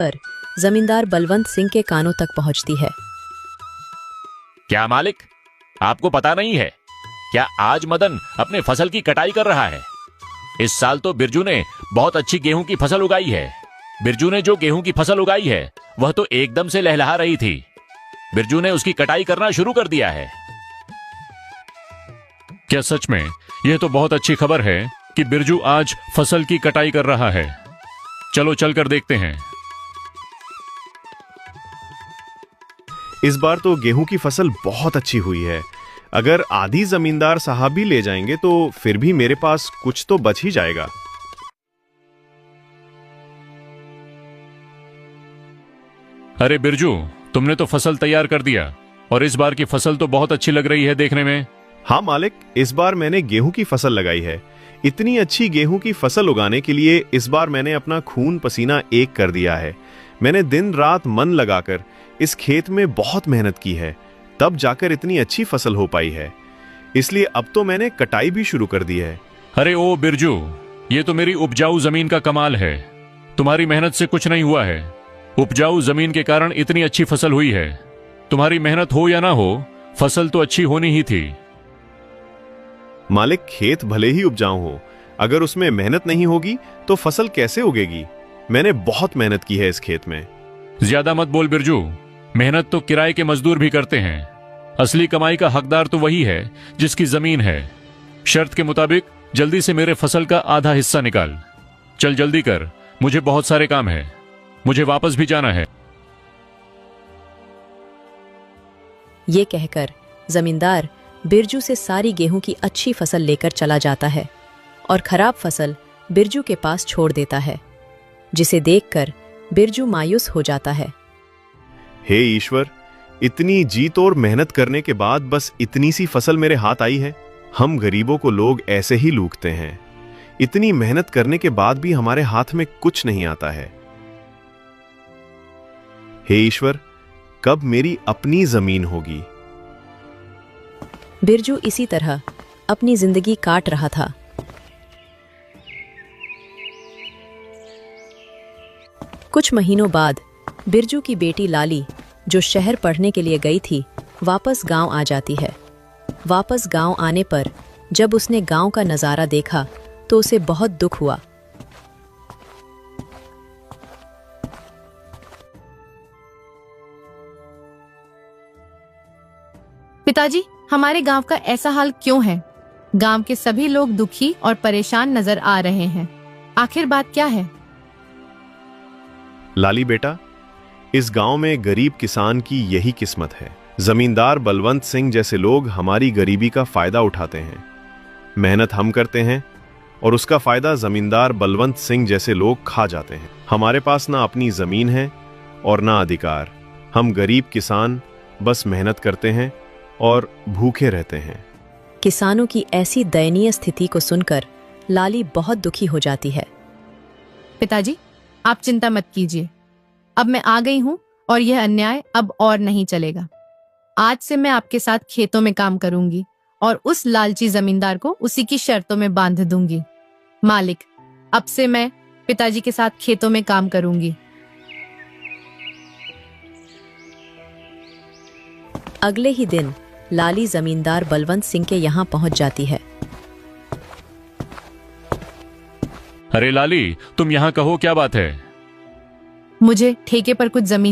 पर जमींदार बलवंत सिंह के कानों तक पहुंचती है। क्या मालिक, आपको पता नहीं है क्या आज मदन अपने फसल की कटाई कर रहा है? इस साल तो बिरजू ने बहुत अच्छी गेहूं की फसल उगाई है। बिरजू ने जो गेहूं की फसल उगाई है वह तो एकदम से लहलहा रही थी। बिरजू ने उसकी कटाई करना शुरू कर दिया है। क्या सच में? यह तो बहुत अच्छी खबर है कि बिरजू आज फसल की कटाई कर रहा है। चलो चलकर देखते हैं। इस बार तो गेहूं की फसल बहुत अच्छी हुई है। अगर आधी जमींदार साहब भी ले जाएंगे तो फिर भी मेरे पास कुछ तो बच ही जाएगा। अरे बिरजू, तुमने तो फसल तैयार कर दिया और इस बार की फसल तो बहुत अच्छी लग रही है देखने में। हाँ मालिक, इस बार मैंने गेहूं की फसल लगाई है। इतनी अच्छी गेहूं की फसल उगाने के लिए इस बार मैंने अपना खून पसीना एक कर दिया है। मैंने दिन रात मन लगाकर इस खेत में बहुत मेहनत की है, तब जाकर इतनी अच्छी फसल हो पाई है। इसलिए अब तो मैंने कटाई भी शुरू कर दी है। अरे ओ बिरजू, ये तो मेरी उपजाऊ जमीन का कमाल है। तुम्हारी मेहनत से कुछ नहीं हुआ है। उपजाऊ जमीन के कारण इतनी अच्छी फसल हुई है। तुम्हारी मेहनत हो या ना हो, फसल तो अच्छी होनी ही थी। मालिक, खेत भले ही उपजाऊ हो, अगर उसमें मेहनत नहीं होगी तो फसल कैसे उगेगी? मैंने बहुत मेहनत की है इस खेत में। ज्यादा मत बोल बिरजू, मेहनत तो किराए के मजदूर भी करते हैं। असली कमाई का हकदार तो वही है जिसकी जमीन है। शर्त के मुताबिक जल्दी से मेरे फसल का आधा हिस्सा निकाल। चल जल्दी कर, मुझे बहुत सारे काम है। मुझे वापस भी जाना है। ये कहकर जमींदार बिरजू से सारी गेहूं की अच्छी फसल लेकर चला जाता है और खराब फसल बिरजू के पास छोड़ देता है, जिसे देखकर बिरजू मायूस हो जाता है। हे ईश्वर, इतनी जी तोड़ मेहनत करने के बाद बस इतनी सी फसल मेरे हाथ आई है। हम गरीबों को लोग ऐसे ही लूटते हैं। इतनी मेहनत करने के बाद भी हमारे हाथ में कुछ नहीं आता है। हे ईश्वर, कब मेरी अपनी जमीन होगी? बिरजू इसी तरह अपनी जिंदगी काट रहा था। कुछ महीनों बाद बिरजू की बेटी लाली, जो शहर पढ़ने के लिए गई थी, वापस गांव आ जाती है। वापस गांव आने पर जब उसने गांव का नजारा देखा तो उसे बहुत दुख हुआ। पिताजी, हमारे गांव का ऐसा हाल क्यों है? गांव के सभी लोग दुखी और परेशान नजर आ रहे हैं। आखिर बात क्या है? लाली बेटा, इस गांव में गरीब किसान की यही किस्मत है। जमींदार बलवंत सिंह जैसे लोग हमारी गरीबी का फायदा उठाते हैं। मेहनत हम करते हैं और उसका फायदा जमींदार बलवंत सिंह जैसे लोग खा जाते हैं। हमारे पास ना अपनी जमीन है और ना अधिकार। हम गरीब किसान बस मेहनत करते हैं और भूखे रहते हैं। किसानों की ऐसी दयनीय स्थिति को सुनकर लाली बहुत दुखी हो जाती है। पिताजी, आप चिंता मत कीजिए। अब मैं आ गई हूँ और यह अन्याय अब और नहीं चलेगा। आज से मैं आपके साथ खेतों में काम करूंगी और उस लालची जमींदार को उसी की शर्तों में बांध दूंगी। मालिक, अब से मैं पिताजी के साथ खेतों में काम करूंगी। अगले ही दिन लाली जमींदार बलवंत सिंह के यहाँ पहुंच जाती है। अरे लाली, तुम यहाँ कहो, क्या बात है? मुझे ठेके पर कुछ जमीन